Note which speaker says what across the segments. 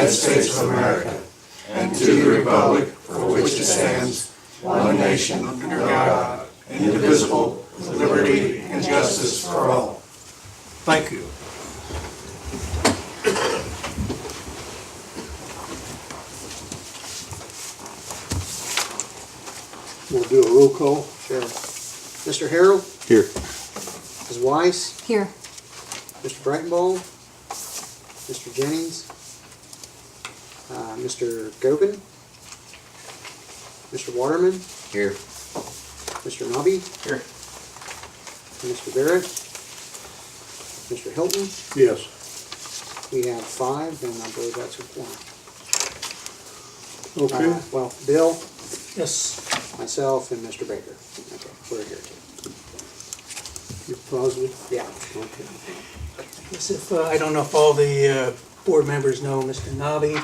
Speaker 1: United States of America and to the republic for which it stands, one nation, under God, indivisible, with liberty and justice for all.
Speaker 2: Thank you. We'll do a roll call.
Speaker 3: Sure. Mr. Harrell?
Speaker 2: Here.
Speaker 3: Ms. Weiss?
Speaker 4: Here.
Speaker 3: Mr. Breitenball? Mr. Jennings? Mr. Gobin? Mr. Waterman?
Speaker 5: Here.
Speaker 3: Mr. Nobby?
Speaker 5: Here.
Speaker 3: Mr. Barrett? Mr. Hilton?
Speaker 2: Yes.
Speaker 3: We have 5, and I believe that's a quorum.
Speaker 2: Okay.
Speaker 3: Well, Bill,
Speaker 6: Yes,
Speaker 3: myself, and Mr. Baker. Okay, we're here too.
Speaker 2: You're positive?
Speaker 3: Yeah.
Speaker 2: Okay.
Speaker 6: yes, if, I don't know if all the board members know Mr. Nobby,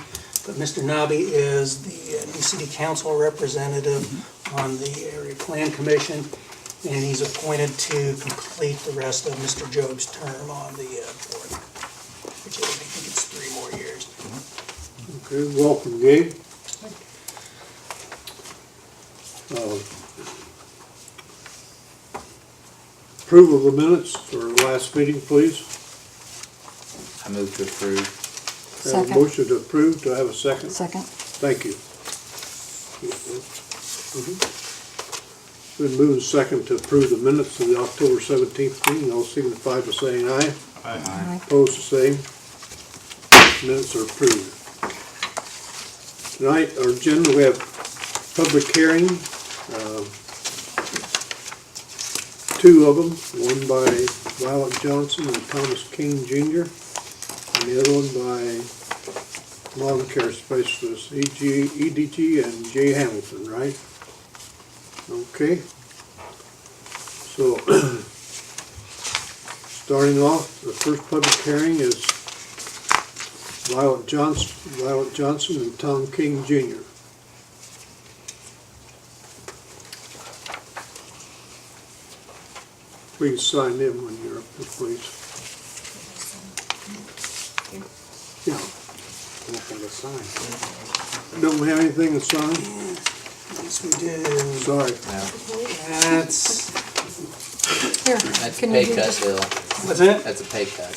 Speaker 6: but Mr. Nobby is the new city council representative on the area plan commission, and he's appointed to complete the rest of Mr. Job's term on the board, which is, I think it's 3 more years.
Speaker 2: Okay, welcome, Gabe. Approval of the minutes for last meeting, please.
Speaker 5: I move to approve.
Speaker 2: Have a
Speaker 4: Second.
Speaker 2: motion to approve. Do I have a second?
Speaker 4: Second.
Speaker 2: Thank you. Been moved and second to approve the minutes of the October 17th meeting. All signify by saying aye.
Speaker 4: Aye.
Speaker 2: Opposed, the same. Minutes are approved. Tonight, our agenda, we have public hearing. 2 of them, one by Violet Johnson and Thomas King Jr., and the other one by Lawn Care Specialist, EDG and Jay Hamilton, right? Okay. So, starting off, the first public hearing is Violet Johnson and Tom King Jr. Please sign in when you're up there, please. Yeah,
Speaker 3: Nothing to sign.
Speaker 2: don't we have anything to sign?
Speaker 6: Yes, we do.
Speaker 2: Sorry.
Speaker 6: That's,
Speaker 4: Here.
Speaker 5: That's a
Speaker 4: Can
Speaker 5: pay
Speaker 4: you
Speaker 5: cut,
Speaker 4: just-
Speaker 5: Bill.
Speaker 6: what's that?
Speaker 5: That's a pay cut.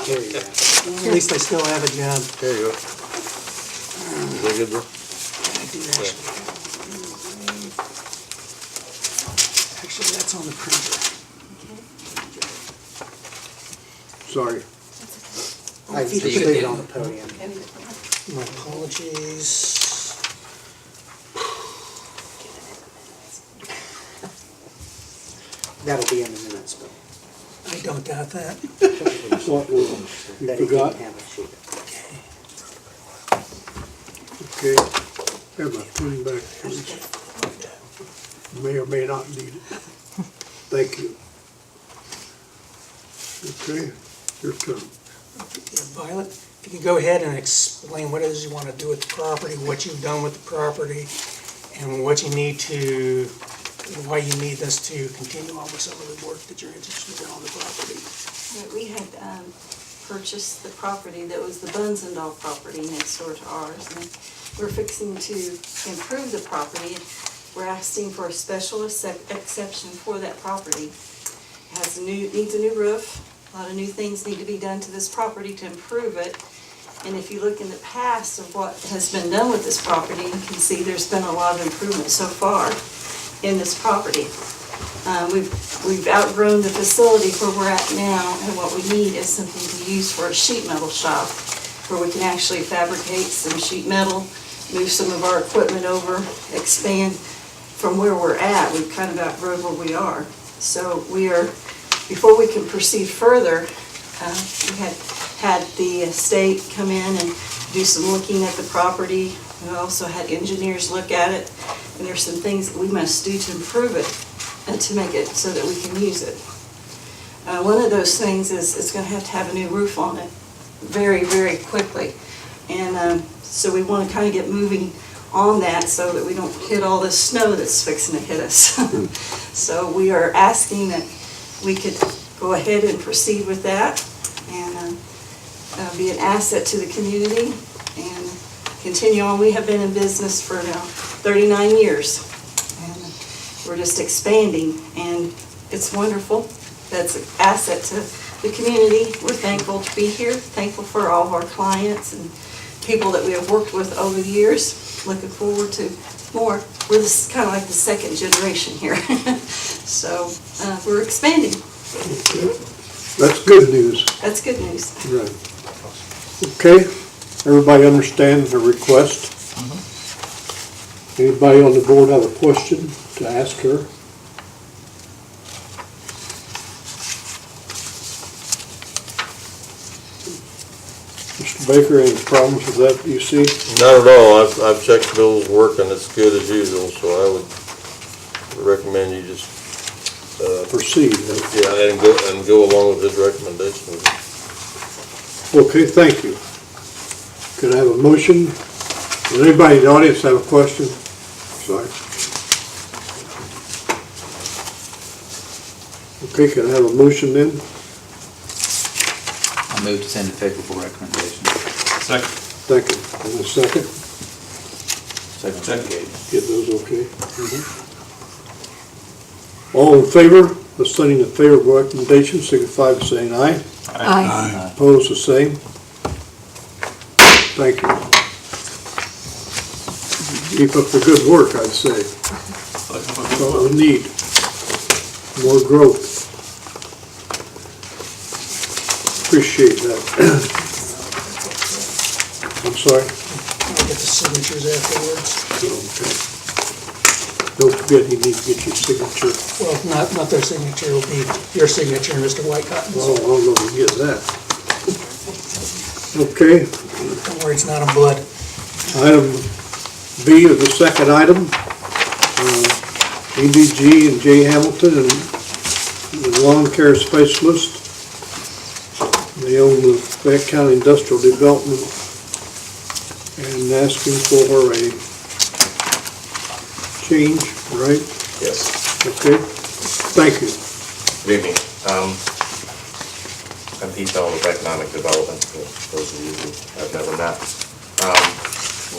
Speaker 3: There you go.
Speaker 6: At least I still have a job.
Speaker 1: There you go. Very good, Bill.
Speaker 6: I do actually. Actually, that's on the printer.
Speaker 2: Sorry.
Speaker 3: I
Speaker 6: If you
Speaker 3: just
Speaker 6: could-
Speaker 3: leave it on the podium.
Speaker 6: My apologies.
Speaker 3: That'll be in the minutes, but
Speaker 6: I don't doubt that.
Speaker 2: What was it? You
Speaker 3: that he
Speaker 2: forgot?
Speaker 3: didn't have a sheet.
Speaker 2: Okay. Have my pen back, please. May or may not need it. Thank you. Okay, your turn.
Speaker 6: Yeah, Violet, if you could go ahead and explain what it is you want to do with the property, what you've done with the property, and what you need to, why you need us to continue on with some of the work that you're interested in on the property.
Speaker 7: We had purchased the property that was the Bunzendahl property next door to ours, and we're fixing to improve the property. We're asking for a special exception for that property. It needs a new roof. A lot of new things need to be done to this property to improve it. And if you look in the past of what has been done with this property, you can see there's been a lot of improvement so far in this property. We've outgrown the facility where we're at now, and what we need is something to use for a sheet metal shop, where we can actually fabricate some sheet metal, move some of our equipment over, expand from where we're at. We've kind of outgrown where we are. So before we can proceed further, we had the state come in and do some looking at the property. We also had engineers look at it, and there's some things that we must do to improve it and to make it so that we can use it. One of those things is it's going to have a new roof on it very, very quickly. And so we want to kind of get moving on that so that we don't hit all this snow that's fixing to hit us. So we are asking that we could go ahead and proceed with that. And be an asset to the community and continue on. We have been in business for now 39 years. And we're just expanding, and it's wonderful. That's an asset to the community. We're thankful to be here, thankful for all of our clients and people that we have worked with over the years. Looking forward to more. We're kind of like the second generation here. So we're expanding.
Speaker 2: That's good news.
Speaker 7: That's good news.
Speaker 2: Right. Okay, everybody understand the request? Anybody on the board have a question to ask her? Mr. Baker, any problems with that you see?
Speaker 8: Not at all. I've checked Bill's work and it's good as usual, so I would recommend you just,
Speaker 2: Proceed.
Speaker 8: yeah, and go along with his recommendations.
Speaker 2: Okay, thank you. Could I have a motion? Does anybody in the audience have a question? Sorry. Okay, can I have a motion then?
Speaker 5: I move to send a favorable recommendation.
Speaker 1: Second.
Speaker 2: Thank you. And a second?
Speaker 5: Second.
Speaker 2: Get those okay? All in favor of sending a favorable recommendation, signify by saying aye.
Speaker 4: Aye.
Speaker 2: Opposed, the same. Thank you. Keep up the good work, I'd say. That's all we need. More growth. Appreciate that. I'm sorry.
Speaker 6: I'll get the signatures afterwards.
Speaker 2: Okay. Don't forget, you need to get your signature.
Speaker 6: Well, not their signature, it'll be your signature and Mr. Whitecotton's.
Speaker 2: Well, I'll go and get that. Okay,
Speaker 6: Don't worry, it's not in blood.
Speaker 2: item B is the second item. EDG and J. Hamilton and the lawn care specialist. They own the Fayette County Industrial Development and asking for a change, right?
Speaker 9: Yes.
Speaker 2: Okay, thank you.
Speaker 9: Good evening. I'm Pete Bell with Economic Development, for those of you who I've never met.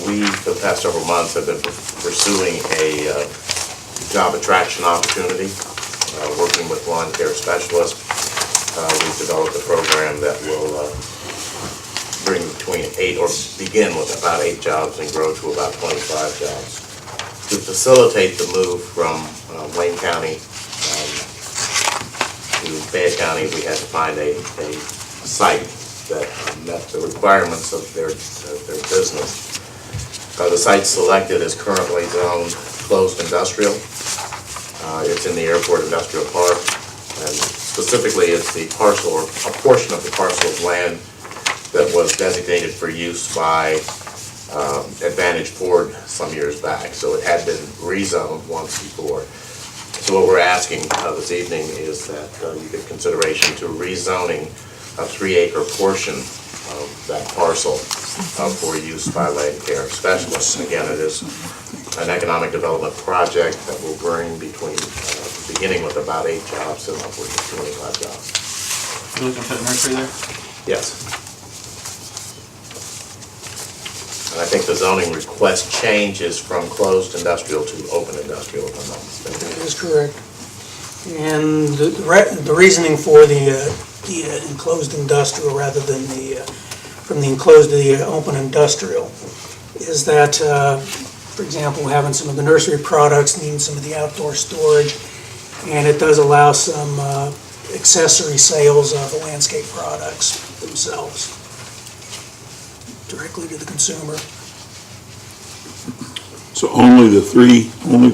Speaker 9: We, for the past several months, have been pursuing a job attraction opportunity, working with lawn care specialists. We've developed a program that will bring begin with about 8 jobs and grow to about 25 jobs. To facilitate the move from Wayne County to Fayette County, we had to find a site that met the requirements of their business. The site selected is currently zoned closed industrial. It's in the Airport Industrial Park, and specifically it's the parcel or a portion of the parcel of land that was designated for use by Advantage Ford some years back. So it had been rezoned once before. So what we're asking this evening is that you give consideration to rezoning a 3-acre portion of that parcel for use by land care specialists. Again, it is an economic development project that will bring beginning with about 8 jobs and upwards of 25 jobs.
Speaker 5: You looking for the nursery there?
Speaker 9: Yes. And I think the zoning request changes from closed industrial to open industrial, if I'm not mistaken.
Speaker 6: That is correct. And the reasoning for the enclosed industrial rather than from the enclosed to the open industrial is that, for example, having some of the nursery products, needing some of the outdoor storage, and it does allow some accessory sales of the landscape products themselves directly to the consumer.
Speaker 10: So only the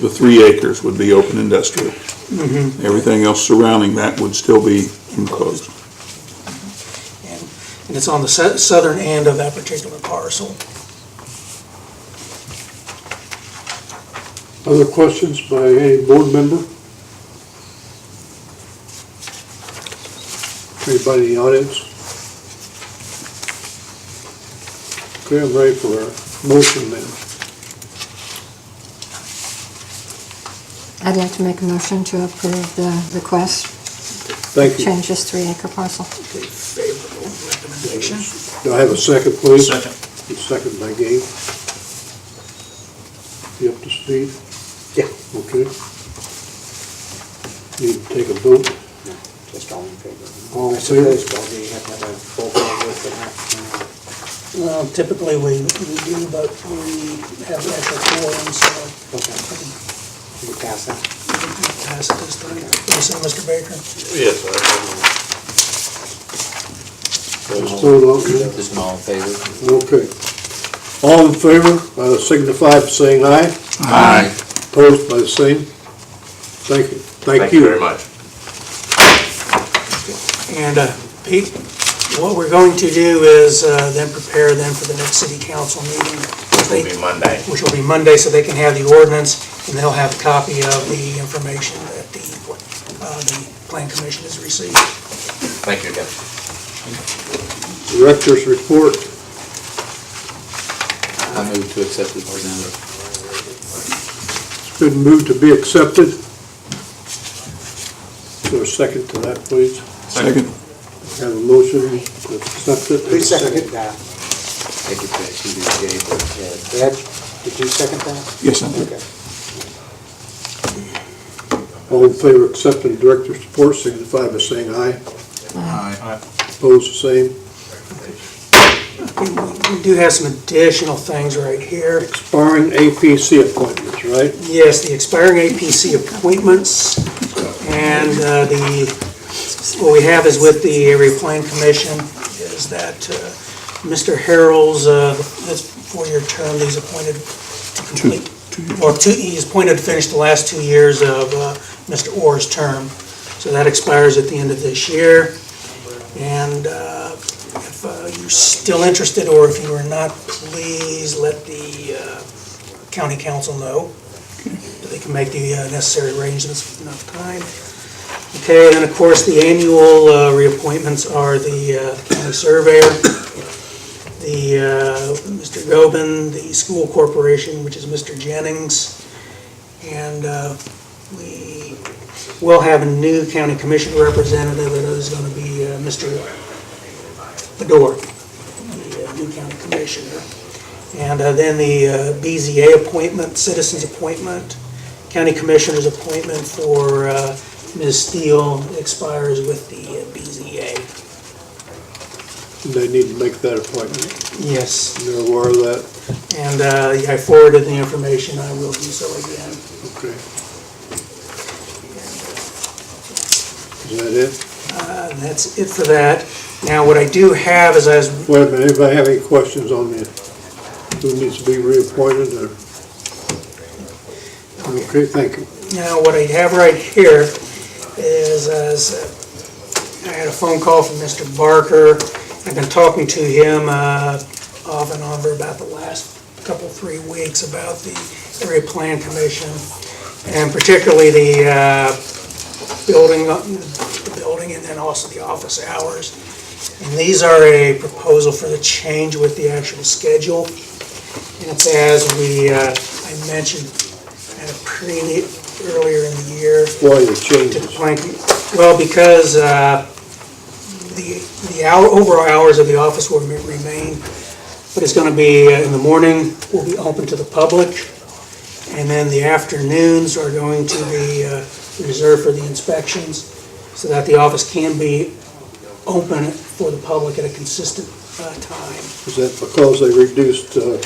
Speaker 10: 3 acres would be open industrial. Everything else surrounding that would still be enclosed.
Speaker 6: And it's on the southern end of that particular parcel.
Speaker 2: Other questions by any board member? Anybody in the audience? Okay, I'm ready for a motion then.
Speaker 4: I'd like to make a motion to approve the request.
Speaker 2: Thank you.
Speaker 4: Change this 3-acre parcel.
Speaker 6: Okay, favorable recommendation.
Speaker 2: Do I have a second, please?
Speaker 5: Second.
Speaker 2: Second by Gabe. You up to speed?
Speaker 3: Yeah.
Speaker 2: Okay. Need to take a vote.
Speaker 3: No, just all in favor.
Speaker 2: All in
Speaker 3: I suppose,
Speaker 2: favor?
Speaker 3: well, do you have to have a full vote with that?
Speaker 6: Well, typically we do, but we have an extra quorum, so
Speaker 3: Okay. You pass that?
Speaker 6: we can pass it this time. What do you say, Mr. Baker?
Speaker 8: Yes,
Speaker 2: Just vote on it.
Speaker 5: Just all in favor?
Speaker 2: Okay. All in favor, signify by saying aye.
Speaker 10: Aye.
Speaker 2: Opposed by the same. Thank you.
Speaker 9: Thank you very much.
Speaker 6: And Pete, what we're going to do is then prepare them for the next city council meeting.
Speaker 9: It'll be Monday.
Speaker 6: Which will be Monday, so they can have the ordinance, and they'll have a copy of the information that the plan commission has received.
Speaker 9: Thank you again.
Speaker 2: Director's report.
Speaker 5: I move to accept as presented.
Speaker 2: It's been moved to be accepted. Is there a second to that, please?
Speaker 10: Second.
Speaker 2: Have a motion to accept it.
Speaker 3: Who seconded that?
Speaker 5: Take it back to the Gabe or Ted.
Speaker 3: Ed, did you second that?
Speaker 10: Yes, I did.
Speaker 3: Okay.
Speaker 2: All in favor of accepting the director's report, signify by saying aye.
Speaker 10: Aye.
Speaker 2: Opposed, the same.
Speaker 6: We do have some additional things right here.
Speaker 2: Expiring APC appointments, right?
Speaker 6: Yes, the expiring APC appointments, and what we have is with the Area Plan Commission, is that Mr. Harrell's, his four-year term, he's appointed to complete, he's appointed to finish the last 2 years of Mr. Orr's term. So that expires at the end of this year. And if you're still interested, or if you are not, please let the county council know, that they can make the necessary arrangements with enough time. Okay, and of course, the annual reappointments are the county surveyor, Mr. Gobin, the school corporation, which is Mr. Jennings, and we will have a new county commission representative, and it is going to be Mr. Bedore, the new county commissioner. And then the BZA appointment, citizens appointment, county commissioner's appointment for Ms. Steele expires with the BZA.
Speaker 2: They need to make that appointment.
Speaker 6: Yes,
Speaker 2: They're aware of that?
Speaker 6: and I forwarded the information, I will do so again.
Speaker 2: Okay. Is that it?
Speaker 6: That's it for that. Now, what I do have is, as
Speaker 2: Wait a minute, anybody have any questions on the, who needs to be reappointed or? Okay, thank you.
Speaker 6: now, what I have right here is, I had a phone call from Mr. Barker. I've been talking to him off and on for about the last couple, 3 weeks about the Area Plan Commission, and particularly the building and then also the office hours. And these are a proposal for the change with the actual schedule. And it's as I mentioned at a earlier in the year.
Speaker 2: Why the
Speaker 6: To the
Speaker 2: changes?
Speaker 6: plan, well, because the overall hours of the office will remain, but it's going to be, in the morning, will be open to the public, and then the afternoons are going to be reserved for the inspections, so that the office can be open for the public at a consistent time.
Speaker 2: Is that because they reduced the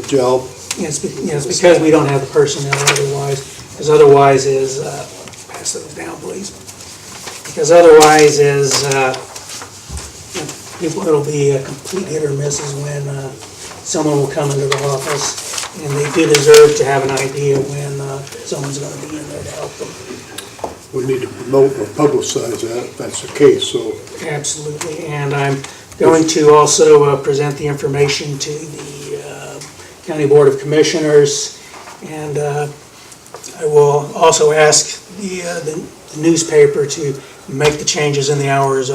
Speaker 2: job?
Speaker 6: Yes, because we don't have the personnel otherwise, because otherwise is, pass those down, please. Because otherwise is, it'll be a complete hit or misses when someone will come into the office, and they do deserve to have an idea when someone's going to be in there to help them.
Speaker 2: We need to promote or publicize that if that's the case, so.
Speaker 6: Absolutely, and I'm going to also present the information to the County Board of Commissioners, and I will also ask the newspaper to make the changes in the hours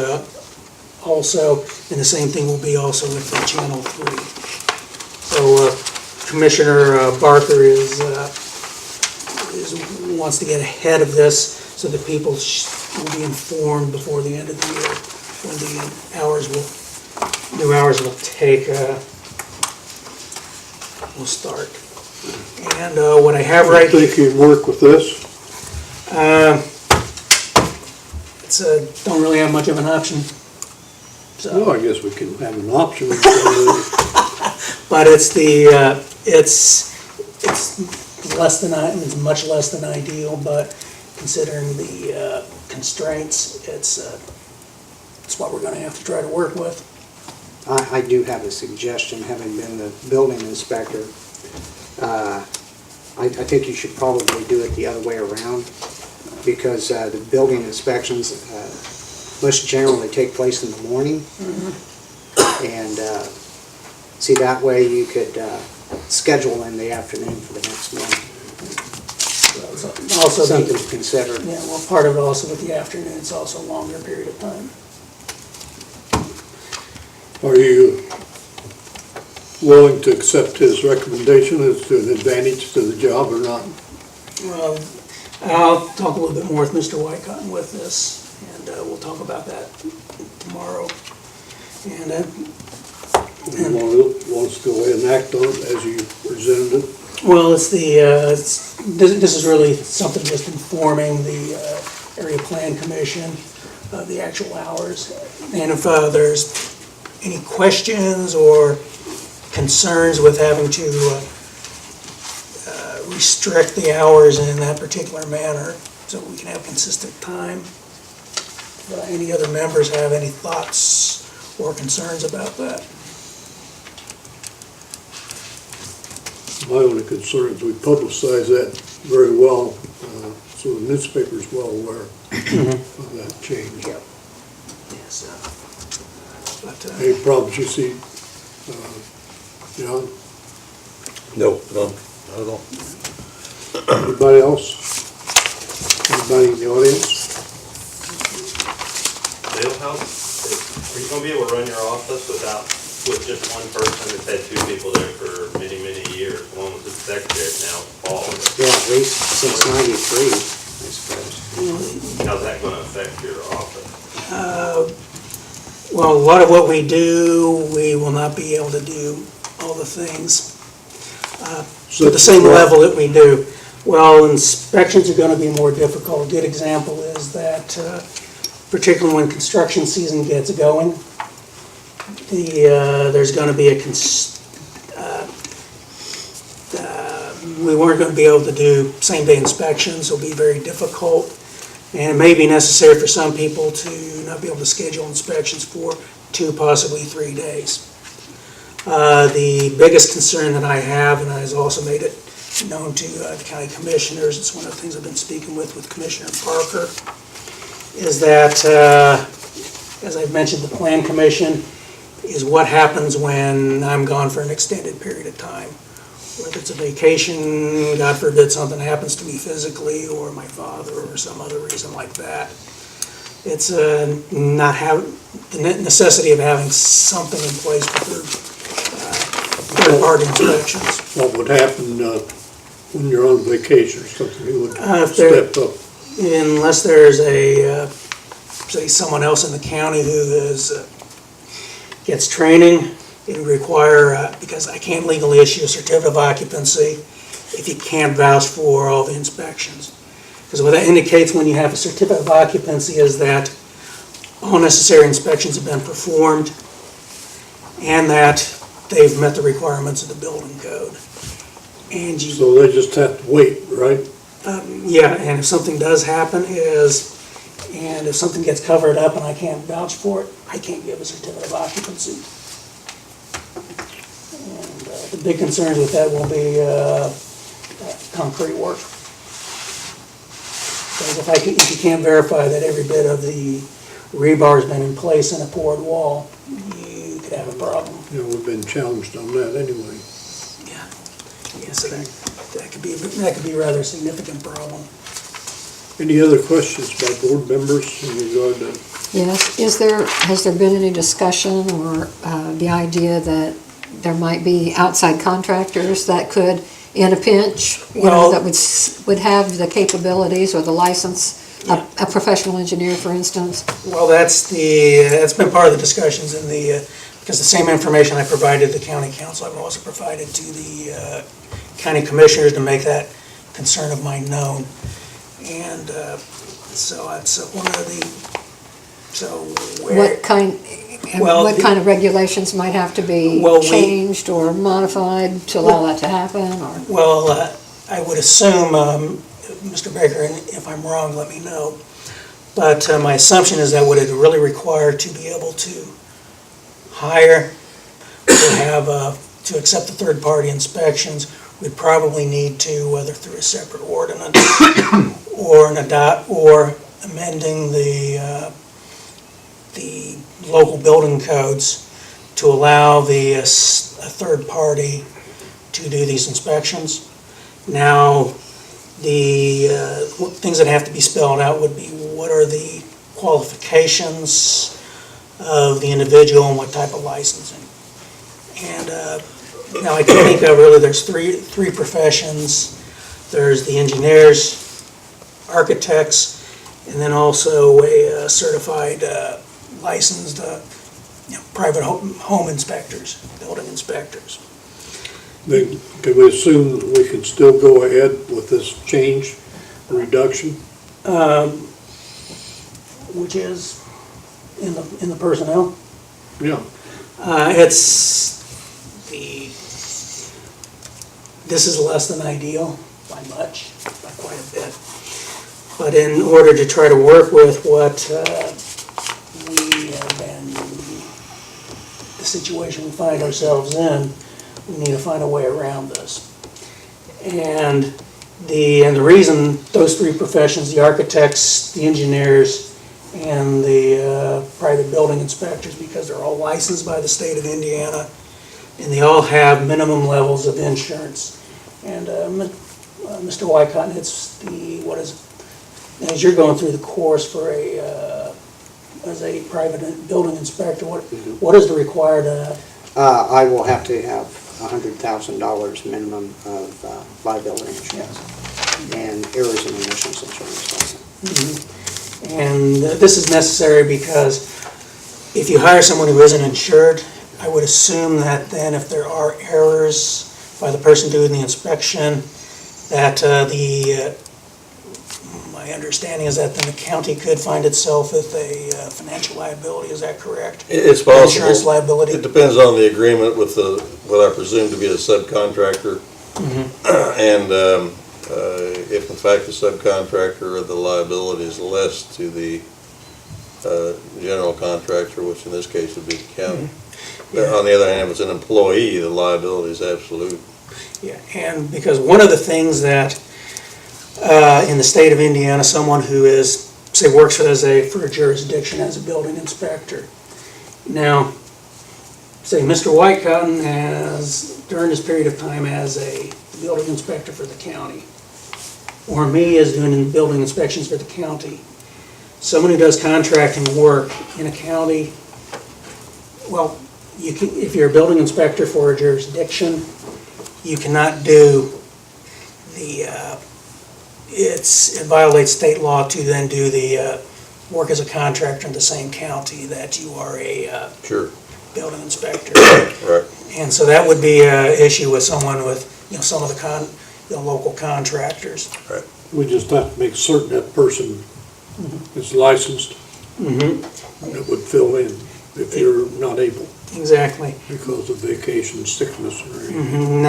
Speaker 6: also, and the same thing will be also with the Channel 3. So Commissioner Barker wants to get ahead of this so that people will be informed before the end of the year when the hours will new hours will take, we'll start. And what I have
Speaker 2: I
Speaker 6: right
Speaker 2: think you'd work with this.
Speaker 6: it's, don't really have much of an option. So,
Speaker 2: Well, I guess we can have an option.
Speaker 6: but it's less than, it's much less than ideal, but considering the constraints, it's what we're gonna have to try to work with.
Speaker 3: I do have a suggestion, having been the building inspector. I think you should probably do it the other way around, because the building inspections must generally take place in the morning. And see, that way you could schedule in the afternoon for the next morning.
Speaker 6: Also,
Speaker 3: Something to consider.
Speaker 6: yeah, well, part of it also with the afternoon, it's also a longer period of time.
Speaker 2: Are you willing to accept his recommendation as to an advantage to the job or not?
Speaker 6: Well, I'll talk a little bit more with Mr. Wycott with this, and we'll talk about that tomorrow. And
Speaker 2: You want us to go ahead and act on it as you presented it?
Speaker 6: well, it's this is really something just informing the area plan commission of the actual hours. And if there's any questions or concerns with having to restrict the hours in that particular manner so we can have consistent time. Any other members have any thoughts or concerns about that?
Speaker 2: My only concern is we publicize that very well, so the newspaper's well aware of that change.
Speaker 6: Yes. But,
Speaker 2: Any problems you see, John?
Speaker 8: No, not at all.
Speaker 2: Anybody else? Anybody in the audience?
Speaker 11: Dale, are you gonna be able to run your office with just one person? It's had two people there for many, many years. One was the secretary, now it's Paul.
Speaker 3: Yeah, at least since '93, I suppose.
Speaker 11: How's that gonna affect your office?
Speaker 6: well, a lot of what we do, we will not be able to do all the things to the same level that we do. Well, inspections are gonna be more difficult. A good example is that, particularly when construction season gets going, there's gonna be we weren't gonna be able to do same-day inspections. It'll be very difficult. And it may be necessary for some people to not be able to schedule inspections for 2, possibly 3 days. The biggest concern that I have, and I've also made it known to the county commissioners, it's one of the things I've been speaking with Commissioner Parker, is that, as I've mentioned, the Plan Commission is what happens when I'm gone for an extended period of time. Whether it's a vacation, God forbid something happens to me physically, or my father, or some other reason like that. It's not having, the necessity of having something in place for third-party inspections.
Speaker 2: What would happen when you're on vacation or something, who would
Speaker 6: If there-
Speaker 2: step up?
Speaker 6: Unless there's say someone else in the county who gets training, it would require, because I can't legally issue a certificate of occupancy if you can't vouch for all the inspections. Because what that indicates when you have a certificate of occupancy is that all necessary inspections have been performed and that they've met the requirements of the building code. And you
Speaker 2: So they just have to wait, right?
Speaker 6: yeah, and if something does happen and if something gets covered up and I can't vouch for it, I can't give a certificate of occupancy. And the big concerns with that will be concrete work. Because if you can't verify that every bit of the rebar's been in place in a poured wall, you could have a problem.
Speaker 2: You know, we've been challenged on that anyway.
Speaker 6: Yeah, so that could be a rather significant problem.
Speaker 2: Any other questions by board members in regard to?
Speaker 4: Yes, has there been any discussion or the idea that there might be outside contractors that could, in a pinch, that would have the capabilities or the license, a professional engineer, for instance?
Speaker 6: Well, that's been part of the discussions in the because the same information I provided the county council, I've also provided to the county commissioners to make that concern of mine known. And so that's one of the, so where...
Speaker 4: What kind of regulations might have to be
Speaker 6: Well,
Speaker 4: changed or modified to allow that to happen, or?
Speaker 6: Well, I would assume, Mr. Baker, and if I'm wrong, let me know, but my assumption is that what it really required to be able to hire, to have, to accept the third-party inspections, we'd probably need to, whether through a separate ordinance or amending the local building codes to allow a third party to do these inspections. Now, the things that have to be spelled out would be what are the qualifications of the individual and what type of licensing. And now I can think of really there's three professions. There's the engineers, architects, and then also a certified licensed private home inspectors, building inspectors.
Speaker 2: Then, can we assume that we can still go ahead with this change, reduction?
Speaker 6: Which is in the personnel.
Speaker 2: Yeah.
Speaker 6: This is less than ideal by much, by quite a bit. But in order to try to work with what we have been, the situation we find ourselves in, we need to find a way around this. And the reason those three professions, the architects, the engineers, and the private building inspectors, because they're all licensed by the state of Indiana, and they all have minimum levels of insurance. And Mr. Wycott, it's as you're going through the course for as a private building inspector, what is the required?
Speaker 3: I will have to have $100,000 minimum of liability insurance and errors and omissions insurance also.
Speaker 6: Mm-hmm. And this is necessary because if you hire someone who isn't insured, I would assume that then if there are errors by the person doing the inspection, that my understanding is that then the county could find itself with a financial liability. Is that correct?
Speaker 8: It's possible.
Speaker 6: Insurance liability.
Speaker 8: It depends on the agreement with what I presume to be a subcontractor. And if in fact the subcontractor or the liability is less to the general contractor, which in this case would be the county. On the other hand, if it's an employee, the liability is absolute.
Speaker 6: Yeah, and because one of the things that in the state of Indiana, someone who is, say, works for a jurisdiction as a building inspector. Now, say Mr. Whitecotton has, during this period of time, as a building inspector for the county, or me is doing building inspections for the county. Someone who does contracting work in a county, well, you can, if you're a building inspector for a jurisdiction, you cannot do it violates state law to then do the work as a contractor in the same county that you are a
Speaker 8: Sure.
Speaker 6: building inspector.
Speaker 8: Right.
Speaker 6: And so that would be an issue with someone with, some of the local contractors.
Speaker 8: Right.
Speaker 2: We just have to make certain that person is licensed. That would fill in if you're not able
Speaker 6: Exactly.
Speaker 2: because of vacation, sickness, or anything.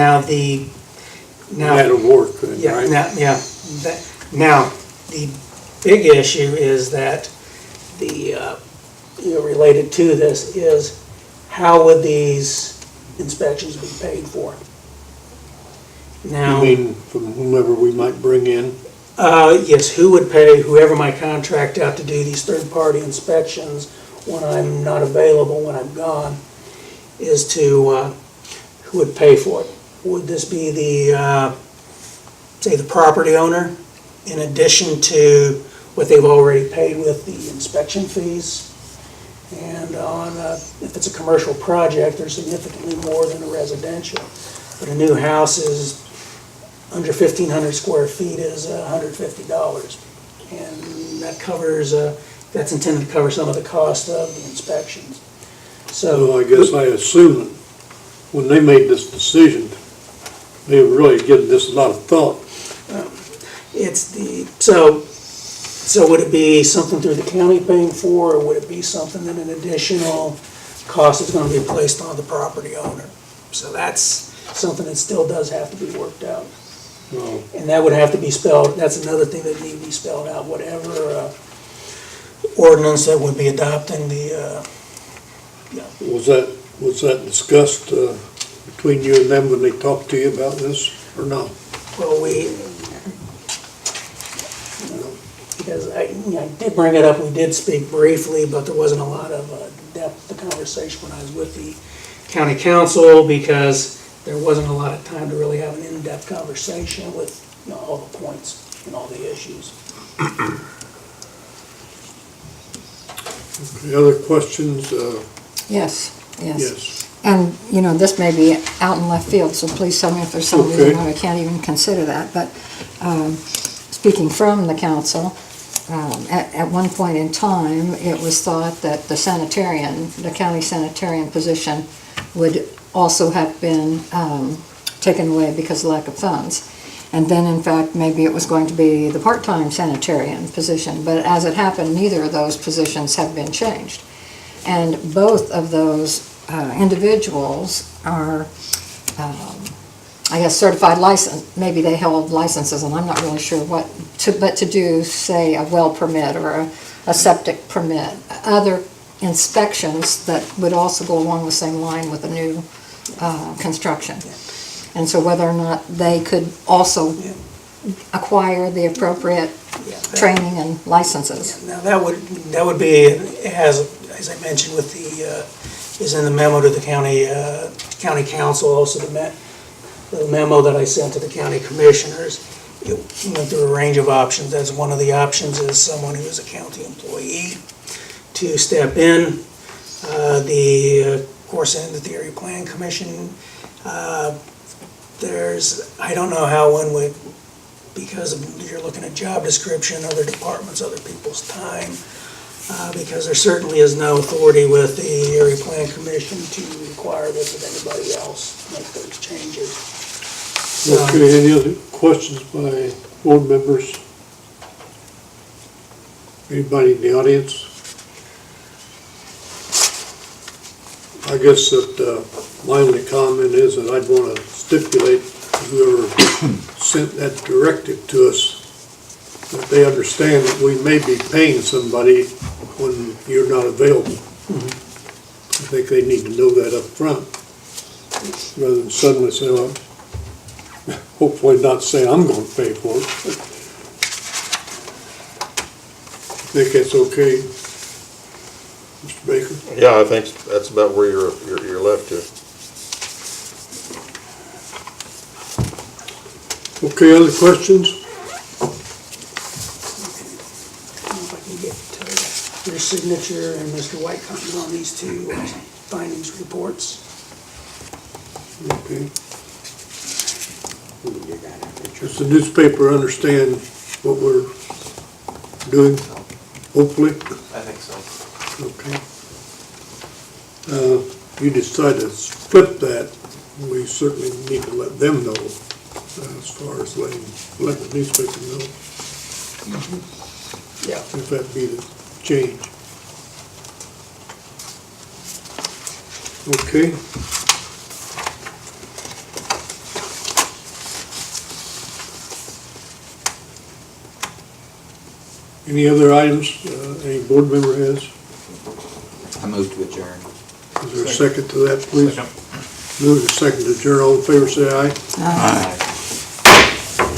Speaker 6: Now,
Speaker 2: That'll work then,
Speaker 6: yeah,
Speaker 2: right?
Speaker 6: now, the big issue is that related to this is how would these inspections be paid for? Now,
Speaker 2: You mean from whomever we might bring in?
Speaker 6: yes, who would pay whoever my contract out to do these third-party inspections when I'm not available, when I'm gone, is to, who would pay for it? Would this be say the property owner, in addition to what they've already paid with the inspection fees? And if it's a commercial project, they're significantly more than a residential. But a new house is under 1,500 square feet is $150. And that covers, that's intended to cover some of the cost of the inspections. So,
Speaker 2: I guess I assume that when they made this decision, they were really giving this a lot of thought.
Speaker 6: it's the, so would it be something through the county paying for, or would it be something that an additional cost is gonna be placed on the property owner? So that's something that still does have to be worked out.
Speaker 2: Well,
Speaker 6: And that would have to be spelled, that's another thing that need to be spelled out, whatever ordinance that would be adopting the,
Speaker 2: was that discussed between you and them when they talked to you about this, or no?
Speaker 6: well, because I did bring it up, we did speak briefly, but there wasn't a lot of depth to the conversation when I was with the county council, because there wasn't a lot of time to really have an in-depth conversation with, all the points and all the issues.
Speaker 2: The other questions?
Speaker 4: Yes, yes.
Speaker 2: Yes.
Speaker 4: And, this may be out in left field, so please tell me if there's some reason
Speaker 2: Okay.
Speaker 4: why I can't even consider that. But speaking from the council, at one point in time, it was thought that the county sanitarian position would also have been taken away because of lack of funds. And then, in fact, maybe it was going to be the part-time sanitarian position. But as it happened, neither of those positions have been changed. And both of those individuals are, I guess, certified license. Maybe they held licenses, and I'm not really sure what, but to do, say, a well permit or a septic permit, other inspections that would also go along the same line with the new construction. And so whether or not they could also acquire the appropriate training and licenses.
Speaker 6: Now, that would be, as I mentioned with is in the memo to the county council, also the memo that I sent to the county commissioners. It went through a range of options, as one of the options is someone who is a county employee to step in. Of course, in the Area Plan Commission, I don't know how one would, because you're looking at job description, other departments, other people's time, because there certainly is no authority with the Area Plan Commission to require this of anybody else, make those changes.
Speaker 2: Okay, any other questions by board members? Anybody in the audience? I guess that my only comment is that I'd want to stipulate whoever sent that directive to us, that they understand that we may be paying somebody when you're not available. I think they need to know that up front, rather than suddenly say, well, hopefully not say I'm going to pay for it. Think that's okay, Mr. Baker?
Speaker 8: Yeah, I think that's about where you're left to.
Speaker 2: Okay, other questions?
Speaker 6: If I can get your signature and Mr. Whitecomb's on these two findings reports.
Speaker 2: Okay. Does the newspaper understand what we're doing, hopefully?
Speaker 5: I think so.
Speaker 2: Okay. You decide to flip that, we certainly need to let them know, as far as let the newspaper know,
Speaker 6: Yeah.
Speaker 2: if that be the change. Okay. Any other items any board member has?
Speaker 5: I move to adjourn.
Speaker 2: Is there a second to that, please? Move to second to adjourn. All in favor, say aye.
Speaker 5: Aye.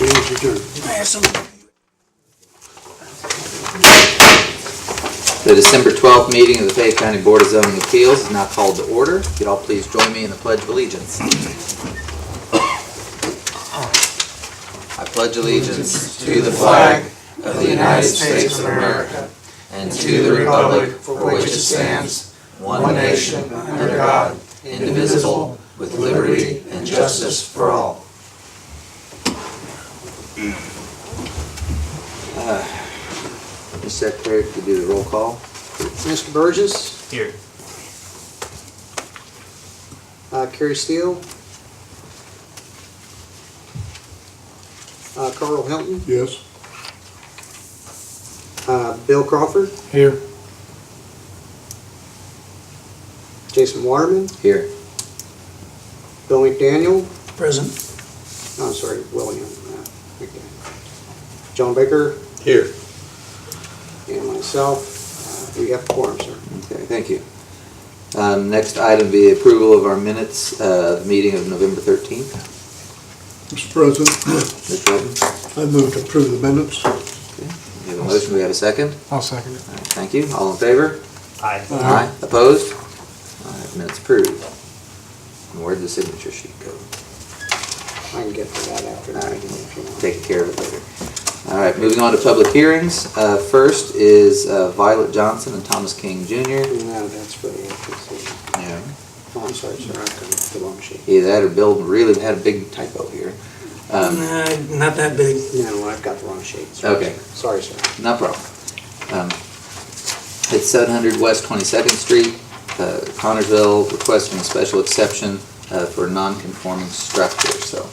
Speaker 2: Meeting is adjourned.
Speaker 6: I have some.
Speaker 5: The December 12th meeting of the Fayette County Board of Zoning Appeals is now called to order. If you'd all please join me in the Pledge of Allegiance. I pledge allegiance to the flag of the United States of America and to the republic for which it stands, one nation, under God, indivisible, with liberty and justice for all. Ms. Secretary, could you do the roll call?
Speaker 3: Mr. Burgess?
Speaker 11: Here.
Speaker 3: Kerry Steele. Carl Hilton.
Speaker 2: Yes.
Speaker 3: Bill Crawford.
Speaker 2: Here.
Speaker 3: Jason Waterman.
Speaker 5: Here.
Speaker 3: Bill McDaniel.
Speaker 6: Present.
Speaker 3: No, I'm sorry, William McDaniel. John Baker
Speaker 8: Here.
Speaker 3: and myself. We have quorum, sir.
Speaker 5: Okay, thank you. Next item be approval of our minutes, the meeting of November 13th.
Speaker 2: Mr. President,
Speaker 5: Mr. Evans,
Speaker 2: I move to approve the minutes.
Speaker 5: we have a motion, we have a second?
Speaker 2: I'll second it.
Speaker 5: All right, thank you. All in favor?
Speaker 11: Aye.
Speaker 5: Aye. Opposed? All right, minutes approved. And where'd the signature sheet go?
Speaker 3: I can get to that after the meeting if you want.
Speaker 5: Take care of it later. All right, moving on to public hearings. First is Violet Johnson and Thomas King Jr.
Speaker 3: No, that's for the FTC.
Speaker 5: Yeah.
Speaker 3: Oh, I'm sorry, sir, I've got the wrong sheet.
Speaker 5: Either that or Bill really had a big typo here.
Speaker 6: Not that big.
Speaker 3: No, I've got the wrong sheet. Sorry,
Speaker 5: Okay.
Speaker 3: sir. Sorry, sir.
Speaker 5: No problem. It's 700 West 22nd Street, Connersville, requesting a special exception for non-conforming structure. So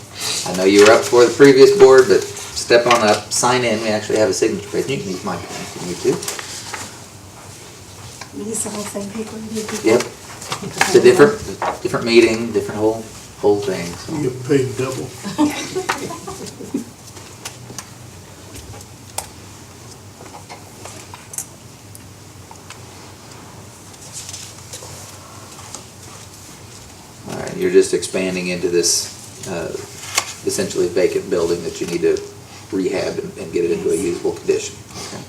Speaker 5: I know you were up for the previous board, but step on up, sign in. We actually have a signature page. You can use my pen if you need to.
Speaker 7: These are all the same people you did before?
Speaker 5: Yep. It's a different meeting, different whole thing. So.
Speaker 2: You get paid double.
Speaker 5: All right, you're just expanding into this essentially vacant building that you need to rehab and get it into a usable condition. Okay.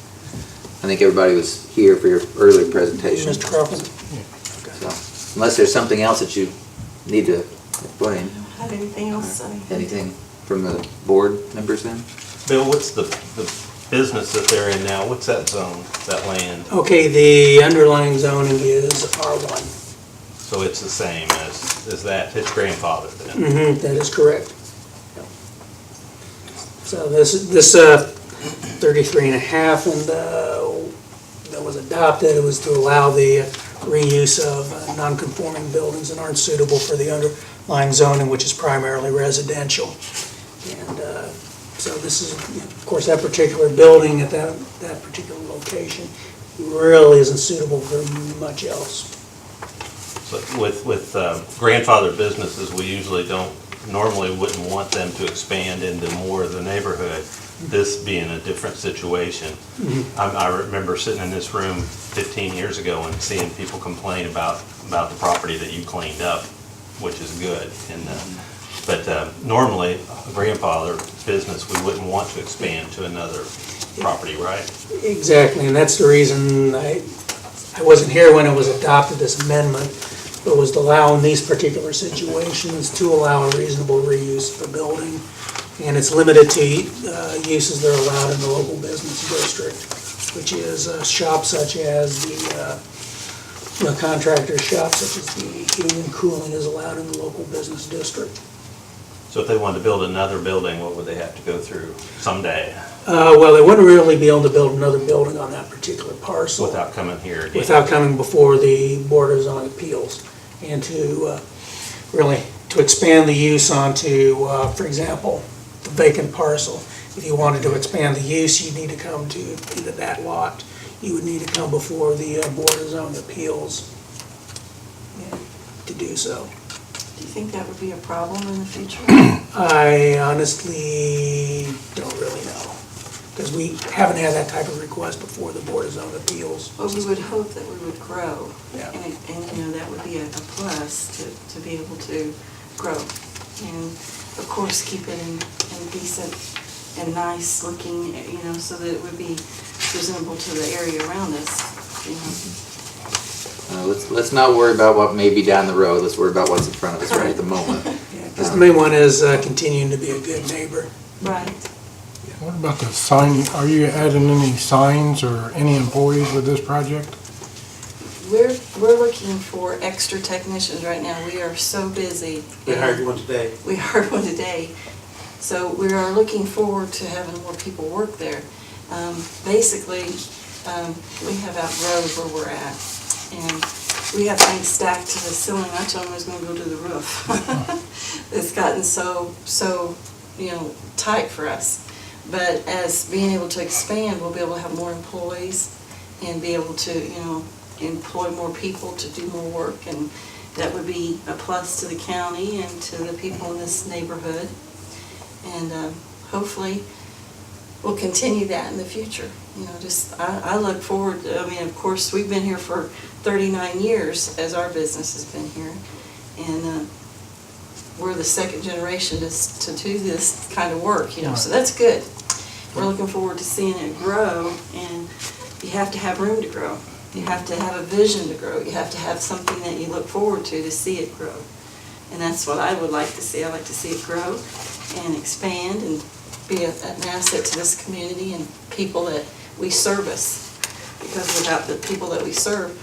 Speaker 5: I think everybody was here for your earlier presentation.
Speaker 6: Mr. Crawford?
Speaker 5: So, unless there's something else that you need to explain,
Speaker 7: Have anything else to say?
Speaker 5: anything from the board members then?
Speaker 11: Bill, what's the business that they're in now? What's that zone, that land?
Speaker 6: Okay, the underlying zoning is R1.
Speaker 11: So it's the same as that, it's grandfathered then?
Speaker 6: Mm-hmm, that is correct. So this 33 and a half, and that was adopted, it was to allow the reuse of non-conforming buildings that aren't suitable for the underlying zoning, which is primarily residential. And so this is, of course, that particular building at that particular location really isn't suitable for much else.
Speaker 11: So with grandfathered businesses, we usually normally wouldn't want them to expand into more of the neighborhood. This being a different situation. I remember sitting in this room 15 years ago and seeing people complain about the property that you cleaned up, which is good. But normally, a grandfather business, we wouldn't want to expand to another property, right?
Speaker 6: Exactly, and that's the reason I wasn't here when it was adopted, this amendment, but was to allow in these particular situations to allow a reasonable reuse of a building. And it's limited to uses that are allowed in the local business district, which is shops such as the contractor shops such as the heating and cooling is allowed in the local business district.
Speaker 11: So if they wanted to build another building, what would they have to go through someday
Speaker 6: Well, they wouldn't really be able to build another building on that particular parcel.
Speaker 11: without coming here again?
Speaker 6: Without coming before the Board of Zoning Appeals, and to expand the use onto, for example, the vacant parcel. If you wanted to expand the use, you'd need to come to either that lot, you would need to come before the Board of Zoning Appeals to do so.
Speaker 7: Do you think that would be a problem in the future?
Speaker 6: I honestly don't really know, because we haven't had that type of request before the Board of Zoning Appeals.
Speaker 7: Well, we would hope that we would grow.
Speaker 6: Yeah.
Speaker 7: And that would be a plus to be able to grow. And of course, keep it in decent and nice looking, so that it would be presentable to the area around us,
Speaker 5: Let's not worry about what may be down the road. Let's worry about what's in front of us right at the moment.
Speaker 6: Because the main one is continuing to be a good neighbor.
Speaker 7: Right.
Speaker 12: What about the sign, are you adding any signs or any employees with this project?
Speaker 7: We're looking for extra technicians right now. We are so busy.
Speaker 3: We hired one today.
Speaker 7: We hired one today. So we are looking forward to having more people work there. Basically, we have outgrown where we're at. And we have things stacked to the ceiling. I told him I was gonna go to the roof. It's gotten so, tight for us. But as being able to expand, we'll be able to have more employees and be able to, employ more people to do more work. And that would be a plus to the county and to the people in this neighborhood. And hopefully, we'll continue that in the future. I look forward, of course, we've been here for 39 years as our business has been here. And we're the second generation to do this kind of work, so that's good. We're looking forward to seeing it grow, and you have to have room to grow. You have to have a vision to grow. You have to have something that you look forward to see it grow. And that's what I would like to see. I like to see it grow and expand and be an asset to this community and people that we service. Because without the people that we serve,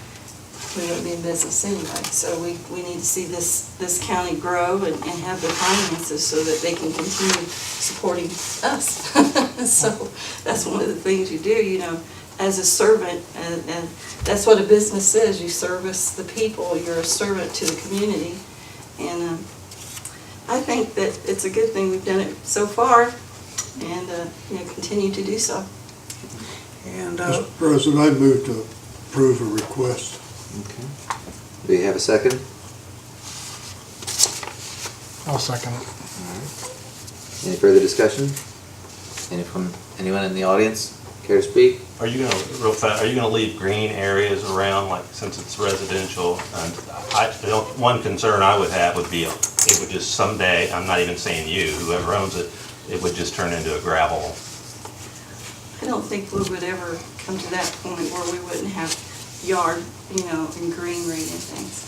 Speaker 7: we wouldn't be in business anyway. So we need to see this county grow and have the finances so that they can continue supporting us. So that's one of the things you do, as a servant, and that's what a business is. You service the people. You're a servant to the community. And I think that it's a good thing we've done it so far and continue to do so.
Speaker 6: And
Speaker 2: Mr. President, I move to approve a request.
Speaker 5: Okay. Do you have a second?
Speaker 12: I'll second it.
Speaker 5: Any further discussion? Anyone in the audience care to speak?
Speaker 11: Are you gonna, real fast, are you gonna leave green areas around, like, since it's residential? And one concern I would have would be, it would just someday, I'm not even saying you, whoever owns it, it would just turn into a gravel.
Speaker 7: I don't think we would ever come to that point where we wouldn't have yard, and greenery and things.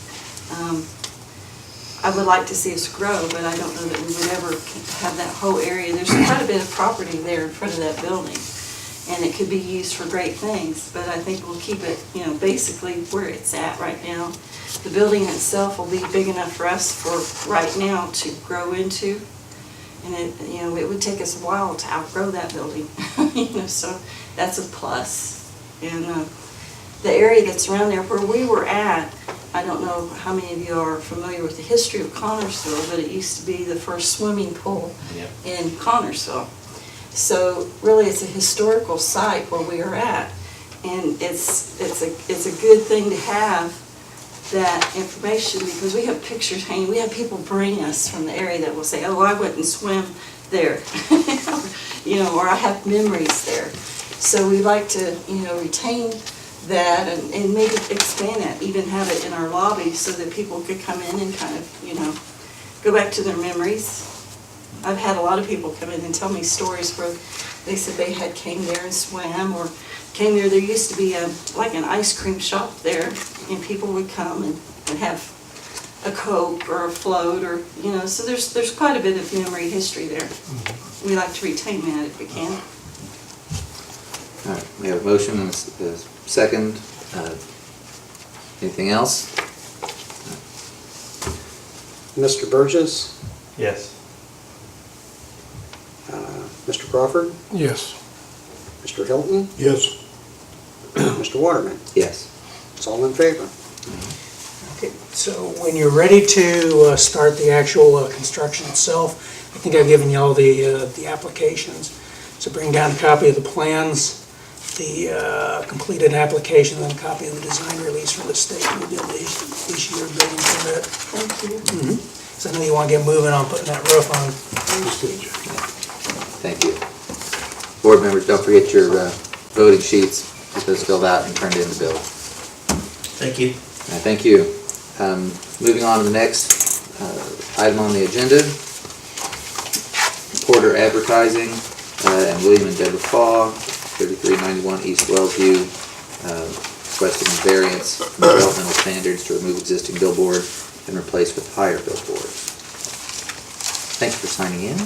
Speaker 7: I would like to see us grow, but I don't know that we would ever have that whole area. There's quite a bit of property there in front of that building, and it could be used for great things, but I think we'll keep it, basically where it's at right now. The building itself will be big enough for us for right now to grow into, and it would take us a while to outgrow that building, so that's a plus. And the area that's around there where we were at, I don't know how many of you are familiar with the history of Connersville, but it used to be the first swimming pool in Connersville. So really it's a historical site where we are at, and it's a good thing to have that information because we have pictures hanging. We have people bring us from the area that will say, oh, I went and swim there, or I have memories there. So we like to, retain that and maybe expand that, even have it in our lobby so that people could come in and kind of, go back to their memories. I've had a lot of people come in and tell me stories where they said they had came there and swam or came there. There used to be like an ice cream shop there, and people would come and have a Coke or a float or, so there's quite a bit of memory history there. We like to retain that if we can.
Speaker 5: All right, we have a motion and a second. Anything else?
Speaker 3: Mr. Burgess,
Speaker 11: Yes.
Speaker 3: Mr. Crawford,
Speaker 12: Yes.
Speaker 3: Mr. Hilton,
Speaker 2: Yes.
Speaker 3: Mr. Waterman.
Speaker 5: Yes.
Speaker 3: It's all in favor.
Speaker 6: Okay, so when you're ready to start the actual construction itself, I think I've given you all the applications. So bring down a copy of the plans, the completed application, and a copy of the design release from the state who did the issue your building permit.
Speaker 7: Thank you.
Speaker 6: So I know you want to get moving on putting that roof on.
Speaker 5: Thank you. Board members, don't forget your voting sheets. Get those filled out and turned in to Bill.
Speaker 6: Thank you.
Speaker 5: Thank you. Moving on to the next item on the agenda. Porter Advertising and William and Deborah Faw, 3391 East Wellsview, requesting variance from developmental standards to remove existing billboard and replace with higher billboards. Thank you for signing in.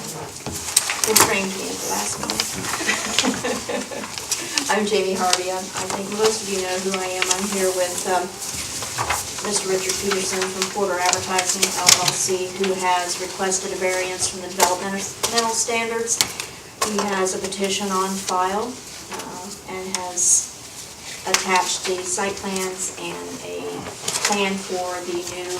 Speaker 13: They trained me at the last meeting. I'm Jamie Harvey. I think most of you know who I am. I'm here with Mr. Richard Peterson from Porter Advertising LLC, who has requested a variance from the developmental standards. He has a petition on file and has attached the site plans and a plan for the new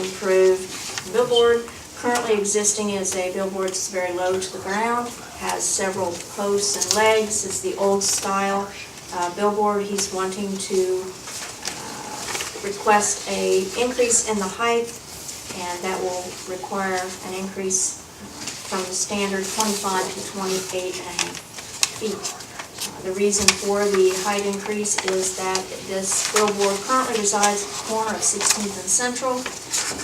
Speaker 13: improved billboard. Currently existing is a billboard that's very low to the ground, has several posts and legs. It's the old style billboard. He's wanting to request a increase in the height, and that will require an increase from the standard 25 to 28.5 feet. The reason for the height increase is that this billboard currently resides at the corner of 16th and Central.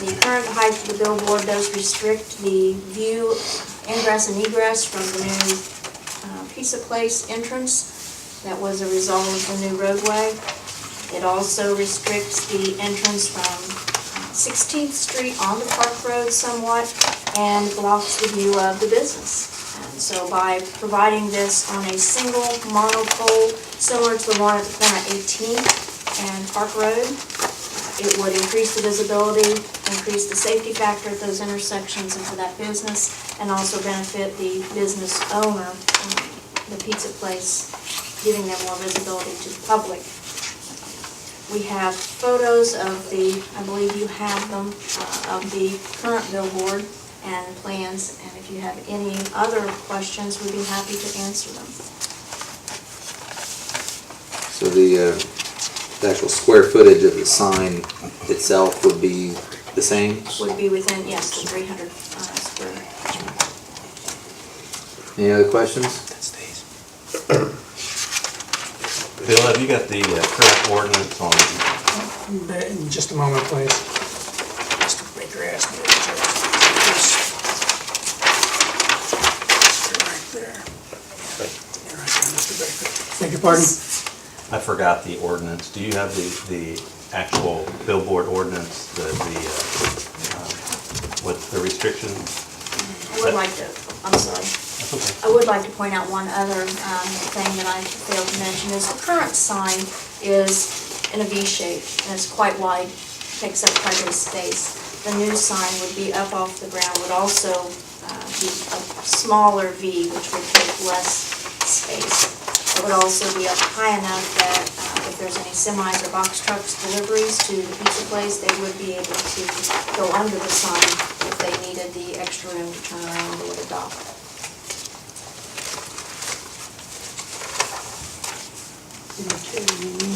Speaker 13: The current height of the billboard does restrict the view, ingress and egress from the new Pizza Place entrance. That was a result of the new roadway. It also restricts the entrance from 16th Street onto Park Road somewhat and blocks the view of the business. And so by providing this on a single monopole, similar to the one at the corner of 18th and Park Road, it would increase the visibility, increase the safety factor at those intersections and for that business, and also benefit the business owner, the pizza place, giving them more visibility to the public. We have photos of the, I believe you have them, of the current billboard and plans, and if you have any other questions, we'd be happy to answer them.
Speaker 5: So the actual square footage of the sign itself would be the same?
Speaker 13: Would be within, yes, the 300 square.
Speaker 5: Any other questions?
Speaker 11: Bill, have you got the current ordinance on?
Speaker 6: In just a moment, please. Mr. Baker asked me to check. Right there. You're right there, Mr. Baker. Beg your pardon?
Speaker 11: I forgot the ordinance. Do you have the actual billboard ordinance, with the restrictions?
Speaker 13: I would like to, I'm sorry.
Speaker 11: That's okay.
Speaker 13: I would like to point out one other thing that I failed to mention is the current sign is in a V shape and it's quite wide, takes up quite a bit of space. The new sign would be up off the ground, would also be a smaller V, which would take less space. It would also be up high enough that if there's any semis or box trucks deliveries to the pizza place, they would be able to go under the sign if they needed the extra room to turn around or to dock.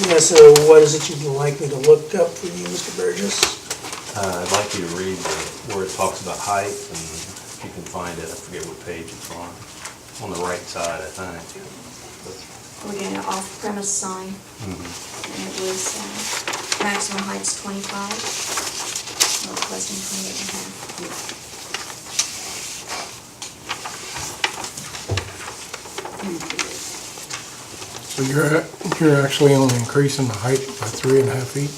Speaker 6: Yeah, so what is it you'd like me to look up for you, Mr. Burgess?
Speaker 11: I'd like you to read where it talks about height, and if you can find it, I forget what page it's on the right side, I think.
Speaker 13: We're getting an off-premise sign, and it was maximum height's 25, requesting 28.5.
Speaker 12: So you're actually only increasing the height by 3.5 feet?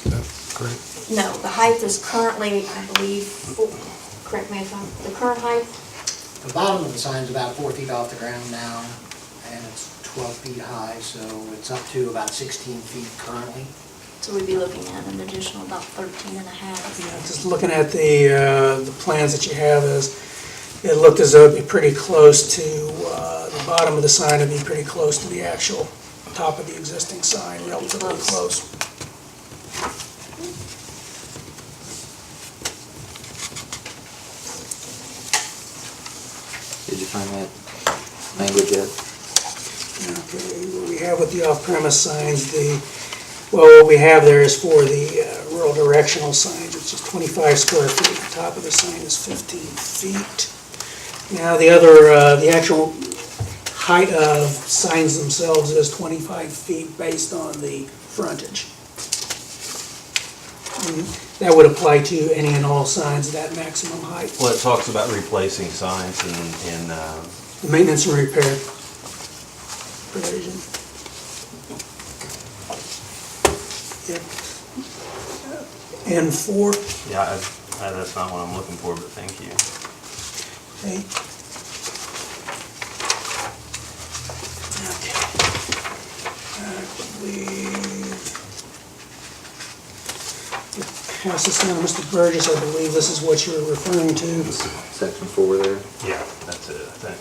Speaker 12: Is that correct?
Speaker 13: No, the height is currently, I believe, correct me if I'm, the current height,
Speaker 3: The bottom of the sign's about 4 feet off the ground now, and it's 12 feet high, so it's up to about 16 feet currently.
Speaker 13: so we'd be looking at an additional about 13.5.
Speaker 6: Yeah, just looking at the plans that you have, it looked as though it'd be pretty close to, the bottom of the sign would be pretty close to the actual top of the existing sign, relatively close.
Speaker 5: Did you find that language yet?
Speaker 6: Okay, what we have with the off-premise signs, what we have there is for the rural directional signs, it's just 25 square feet. The top of the sign is 15 feet. Now, the actual height of signs themselves is 25 feet based on the frontage. And that would apply to any and all signs, that maximum height.
Speaker 11: Well, it talks about replacing signs and
Speaker 6: The maintenance and repair provision. Yep. N4.
Speaker 11: yeah, that's not what I'm looking for, but thank you.
Speaker 6: Okay. I believe, pass this down to Mr. Burgess, I believe this is what you're referring to.
Speaker 5: Section 4 there?
Speaker 11: Yeah, that's it, I think.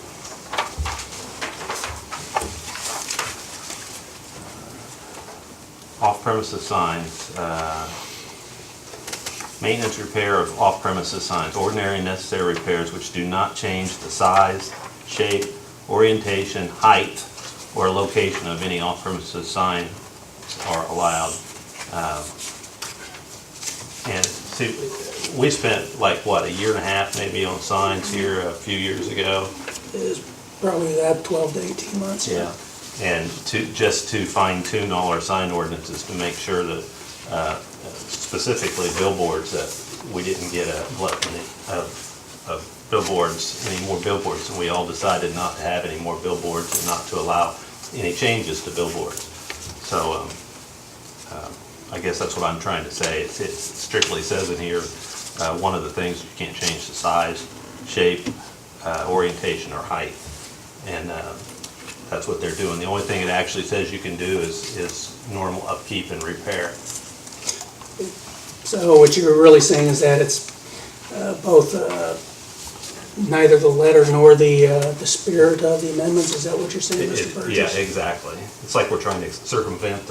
Speaker 11: off-premises signs, maintenance repair of off-premises signs, ordinary and necessary repairs which do not change the size, shape, orientation, height, or location of any off-premises sign are allowed. And see, we spent like, what, a year and a half maybe on signs here a few years ago?
Speaker 6: Is probably that 12 to 18 months.
Speaker 11: Yeah. And just to fine tune all our sign ordinances to make sure that, specifically billboards, that we didn't get a gluttony of billboards, any more billboards, and we all decided not to have any more billboards and not to allow any changes to billboards. So, I guess that's what I'm trying to say. It strictly says in here, one of the things, you can't change the size, shape, orientation, or height. And that's what they're doing. The only thing it actually says you can do is normal upkeep and repair.
Speaker 6: So what you're really saying is that it's both neither the letter nor the spirit of the amendments? Is that what you're saying, Mr. Burgess?
Speaker 11: Yeah, exactly. It's like we're trying to circumvent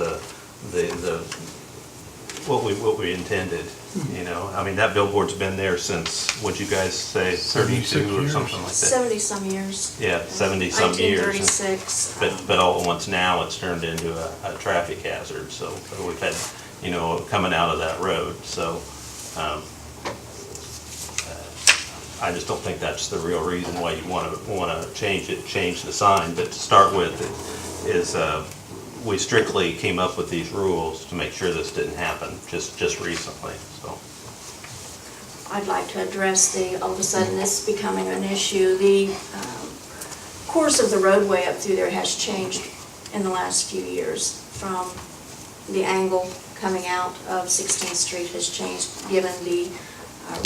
Speaker 11: what we intended, you know? I mean, that billboard's been there since, what'd you guys say, 32 or something like that?
Speaker 13: 70-some years.
Speaker 11: Yeah, 70-some years.
Speaker 13: 1936.
Speaker 11: But all at once now, it's turned into a traffic hazard, so we've had, you know, coming out of that road, so, I just don't think that's the real reason why you wanna change the sign, but to start with, is, we strictly came up with these rules to make sure this didn't happen just recently, so.
Speaker 13: I'd like to address all of a sudden this becoming an issue. The course of the roadway up through there has changed in the last few years. From the angle coming out of 16th Street has changed, given the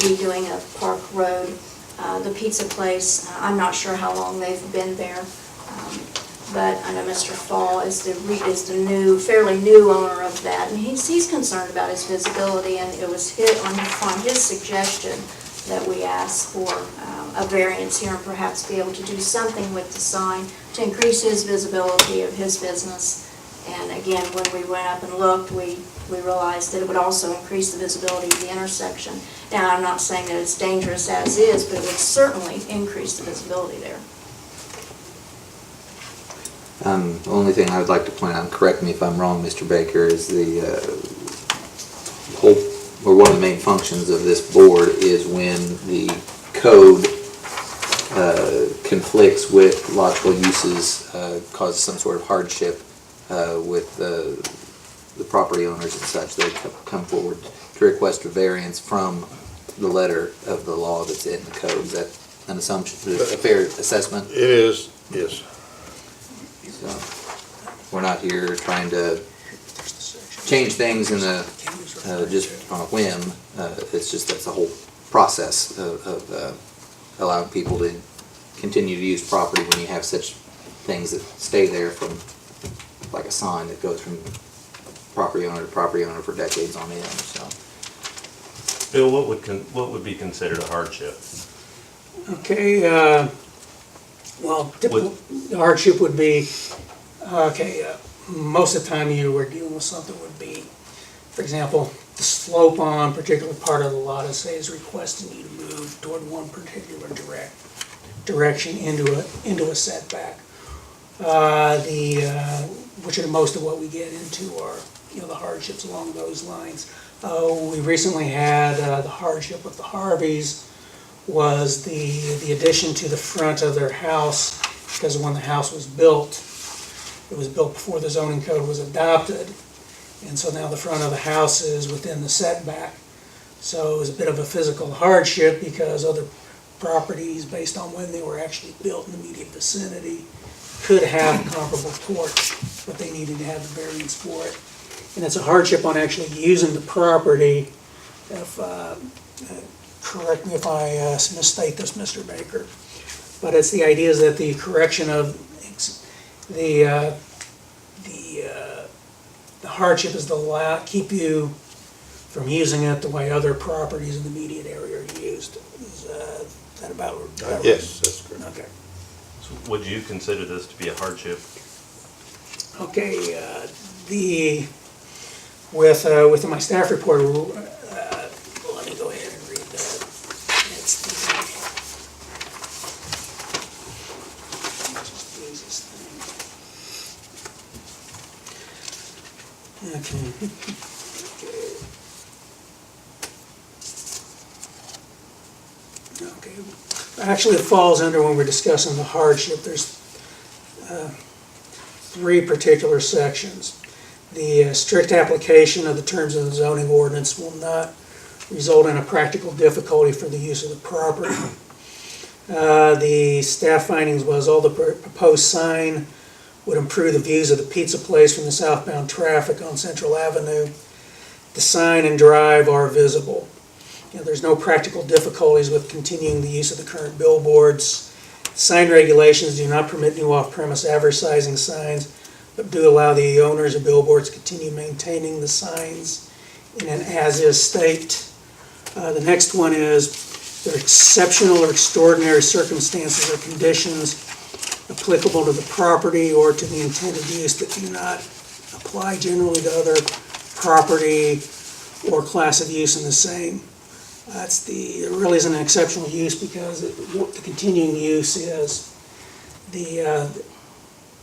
Speaker 13: redoing of Park Road. The pizza place, I'm not sure how long they've been there, but I know Mr. Fall is the fairly new owner of that, and he's concerned about his visibility, and it was on his suggestion that we ask for a variance here and perhaps be able to do something with the sign to increase his visibility of his business. And again, when we went up and looked, we realized that it would also increase the visibility of the intersection. Now, I'm not saying that it's dangerous as is, but it would certainly increase the visibility there.
Speaker 5: The only thing I would like to point out, and correct me if I'm wrong, Mr. Baker, is the whole, or one of the main functions of this board is when the code conflicts with logical uses, causes some sort of hardship with the property owners and such, they come forward to request a variance from the letter of the law that's in the code. Is that an assumption, a fair assessment?
Speaker 8: It is, yes.
Speaker 5: So, we're not here trying to change things in just on a whim. It's just that's the whole process of allowing people to continue to use property when you have such things that stay there from, like a sign that goes from property owner to property owner for decades on end. So,
Speaker 11: Bill, what would be considered a hardship?
Speaker 6: Okay, well, typical, the hardship would be, most of the time you were dealing with something would be, for example, the slope on a particular part of the lot, let's say, is requesting you to move toward one particular direction into a setback. Which are most of what we get into are, you know, the hardships along those lines. We recently had the hardship with the Harveys was the addition to the front of their house, because when the house was built, it was built before the zoning code was adopted, and so now the front of the house is within the setback. So it was a bit of a physical hardship because other properties, based on when they were actually built in the immediate vicinity, could have comparable porch, but they needed to have the variance for it. And it's a hardship on actually using the property. If correct me if I misstate this, Mr. Baker, but it's the idea is that the correction of the hardship is to keep you from using it the way other properties in the immediate area are used. Is that about right?
Speaker 8: Yes, that's correct.
Speaker 6: Okay.
Speaker 11: So would you consider this to be a hardship?
Speaker 6: Okay, with my staff report, let me go ahead and read that. It's just the easiest thing. Okay. Actually, it falls under when we're discussing the hardship. There's three particular sections. The strict application of the terms of the zoning ordinance will not result in a practical difficulty for the use of the property. The staff findings was all the proposed sign would improve the views of the pizza place from the southbound traffic on Central Avenue. The sign and drive are visible. There's no practical difficulties with continuing the use of the current billboards. Sign regulations do not permit new off-premise advertising signs, but do allow the owners of billboards to continue maintaining the signs in an as-is state. The next one is, there are exceptional or extraordinary circumstances or conditions applicable to the property or to the intended use that do not apply generally to other property or class of use in the same. It really isn't an exceptional use because the continuing use is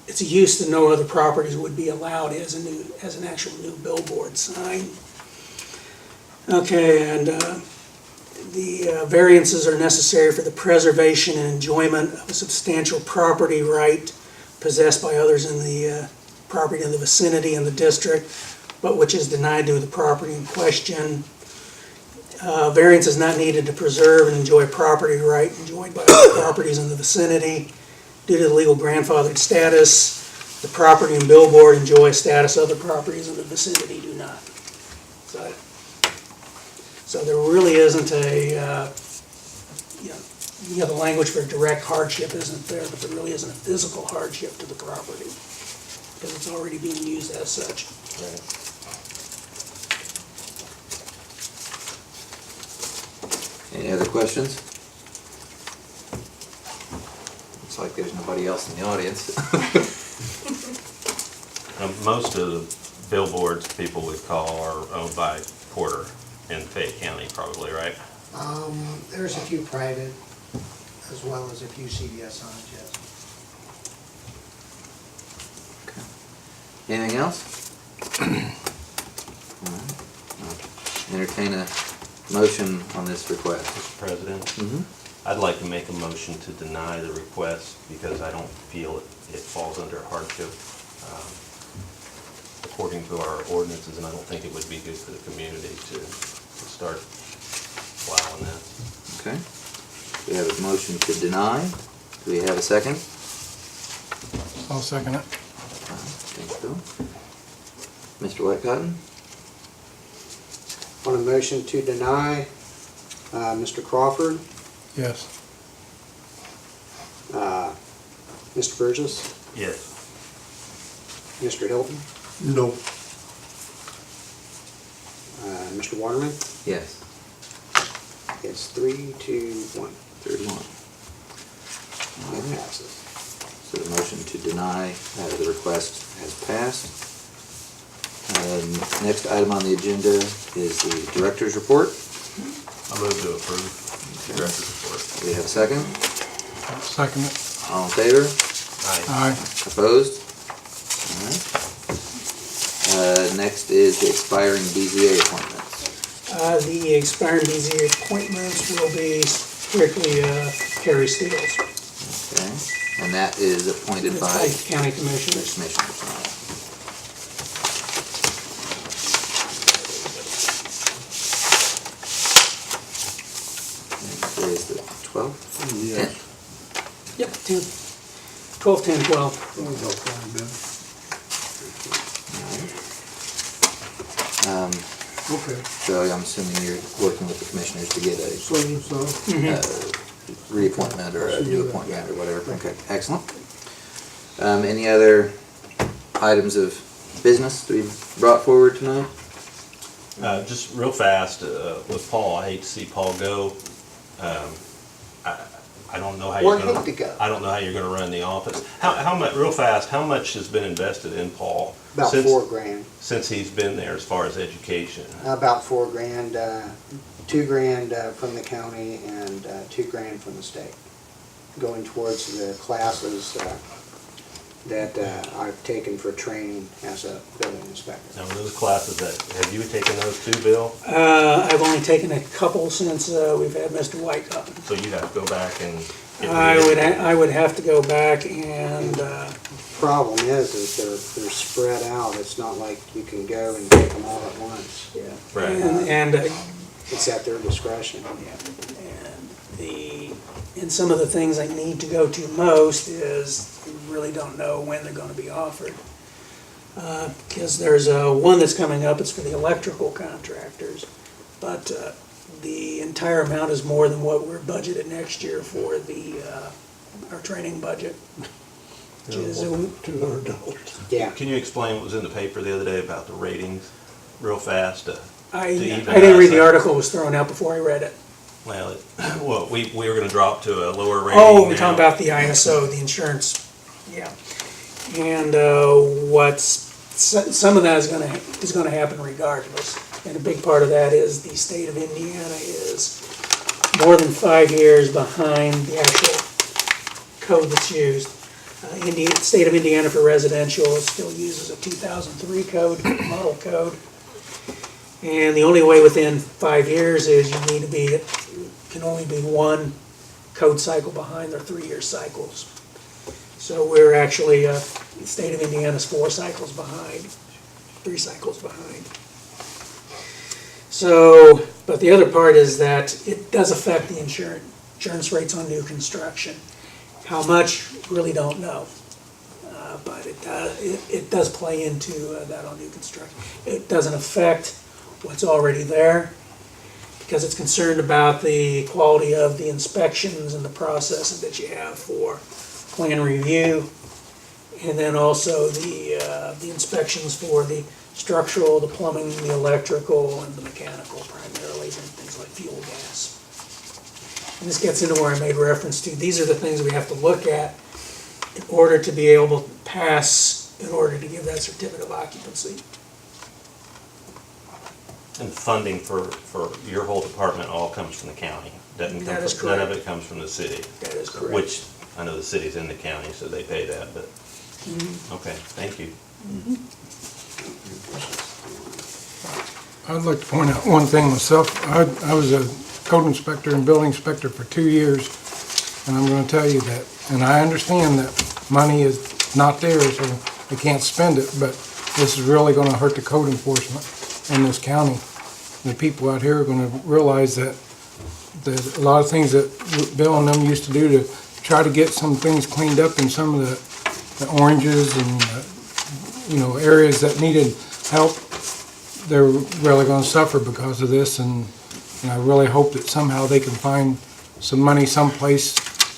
Speaker 6: it's a use that no other properties would be allowed as an actual new billboard sign. Okay, and the variances are necessary for the preservation and enjoyment of a substantial property right possessed by others in the property in the vicinity in the district, but which is denied to the property in question. Variance is not needed to preserve and enjoy property right enjoyed by other properties in the vicinity. Due to the legal grandfathered status, the property and billboard enjoy a status other properties in the vicinity do not. So there really isn't the language for direct hardship isn't there, but there really isn't a physical hardship to the property because it's already being used as such.
Speaker 5: Any other questions? Looks like there's nobody else in the audience.
Speaker 11: Most of the billboards people would call are owned by Porter in Fayette County, probably, right?
Speaker 3: There's a few private, as well as a few CVS signs, yes.
Speaker 5: Anything else? All right. I'll entertain a motion on this request.
Speaker 11: Mr. President?
Speaker 5: Mm-hmm.
Speaker 11: I'd like to make a motion to deny the request because I don't feel it falls under hardship according to our ordinances, and I don't think it would be good for the community to start allowing that.
Speaker 5: Okay. We have a motion to deny. Do we have a second?
Speaker 12: I'll second it.
Speaker 5: Thanks, Bill. Mr. Whitecotton?
Speaker 3: On a motion to deny, Mr. Crawford,
Speaker 12: Yes.
Speaker 3: Mr. Burgess,
Speaker 11: Yes.
Speaker 3: Mr. Hilton,
Speaker 2: No.
Speaker 3: Mr. Waterman.
Speaker 5: Yes.
Speaker 3: It's 3-1.
Speaker 5: 31.
Speaker 3: It passes.
Speaker 5: So the motion to deny the request has passed. Next item on the agenda is the director's report.
Speaker 11: I move to approve the director's report.
Speaker 5: Do we have a second?
Speaker 12: I'll second it.
Speaker 5: All in favor?
Speaker 11: Aye.
Speaker 12: Aye.
Speaker 5: Opposed? All right. Next is the expiring BZA appointments.
Speaker 6: The expiring BZA appointments will be strictly Harry Steels.
Speaker 5: Okay. And that is appointed
Speaker 6: It's
Speaker 5: by
Speaker 6: county commissioners.
Speaker 5: commissioners. All right. And today is the 12th?
Speaker 2: Yes.
Speaker 6: Yep, 10, 12, 10, 12.
Speaker 2: Okay.
Speaker 5: So I'm assuming you're working with the commissioners to get a
Speaker 2: So,
Speaker 5: reappointment or a new appointment or whatever. Okay, excellent. Any other items of business to be brought forward tonight?
Speaker 11: Just real fast, with Paul, I hate to see Paul go. I I don't know how you're
Speaker 3: Or
Speaker 11: gonna.
Speaker 3: hate to go.
Speaker 11: I don't know how you're gonna run the office. How much, real fast, how much has been invested in Paul?
Speaker 3: About
Speaker 11: since-
Speaker 3: $4,000.
Speaker 11: Since he's been there as far as education?
Speaker 3: About $4,000, $2,000 from the county and $2,000 from the state, going towards the classes that I've taken for training as a building inspector.
Speaker 11: Now, those classes that, have you taken those too, Bill?
Speaker 6: I've only taken a couple since we've had Mr. White up.
Speaker 11: So you have to go back and get
Speaker 6: I would have to go back and,
Speaker 3: Problem is they're spread out. It's not like you can go and take them all at once.
Speaker 11: Right.
Speaker 6: and
Speaker 3: It's at their discretion.
Speaker 6: and some of the things I need to go to most is, we really don't know when they're gonna be offered. Because there's one that's coming up, it's for the electrical contractors, but the entire amount is more than what we're budgeted next year for our training budget. Which is
Speaker 12: $200.
Speaker 3: Yeah.
Speaker 11: Can you explain what was in the paper the other day about the ratings, real fast?
Speaker 6: I
Speaker 11: even
Speaker 6: didn't read the
Speaker 11: outside.
Speaker 6: article, it was thrown out before I read it.
Speaker 11: Well, we were gonna drop to a lower rating
Speaker 6: Oh, we're
Speaker 11: now.
Speaker 6: talking about the ISO, the insurance, yeah. And some of that is gonna happen regardless. And a big part of that is the state of Indiana is more than 5 years behind the actual code that's used. State of Indiana for residential still uses a 2003 code, model code. And the only way within 5 years is you need to be, can only be one code cycle behind their 3-year cycles. So we're actually, the state of Indiana's 4 cycles behind, 3 cycles behind. So, but the other part is that it does affect the insurance rates on new construction. How much, really don't know. But it does play into that on new construction. It doesn't affect what's already there, because it's concerned about the quality of the inspections and the processes that you have for plan review, and then also the inspections for the structural, the plumbing, the electrical, and the mechanical primarily, and things like fuel gas. And this gets into where I made reference to, these are the things we have to look at in order to be able to pass, in order to give that certificate of occupancy.
Speaker 11: And funding for your whole department all comes from the county? Doesn't come
Speaker 6: That is
Speaker 11: from- None of
Speaker 6: correct.
Speaker 11: it comes from the city?
Speaker 6: That is correct.
Speaker 11: Which, I know the city's in the county, so they pay that, but, okay, thank you.
Speaker 12: I'd like to point out one thing myself. I was a code inspector and building inspector for 2 years, and I'm gonna tell you that, and I understand that money is not there, so they can't spend it, but this is really gonna hurt the code enforcement in this county. The people out here are gonna realize that there's a lot of things that Bill and them used to do to try to get some things cleaned up in some of the oranges and, areas that needed help. They're really gonna suffer because of this, and I really hope that somehow they can find some money someplace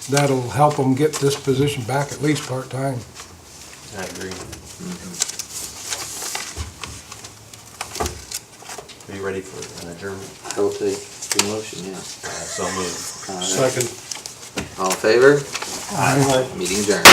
Speaker 12: that'll help them get this position back, at least part-time.
Speaker 11: I agree. Are you ready for an adjournment?
Speaker 5: I will take the motion, yeah.
Speaker 11: So moved.
Speaker 5: Second. All in favor?
Speaker 12: Aye.
Speaker 5: Meeting adjourned.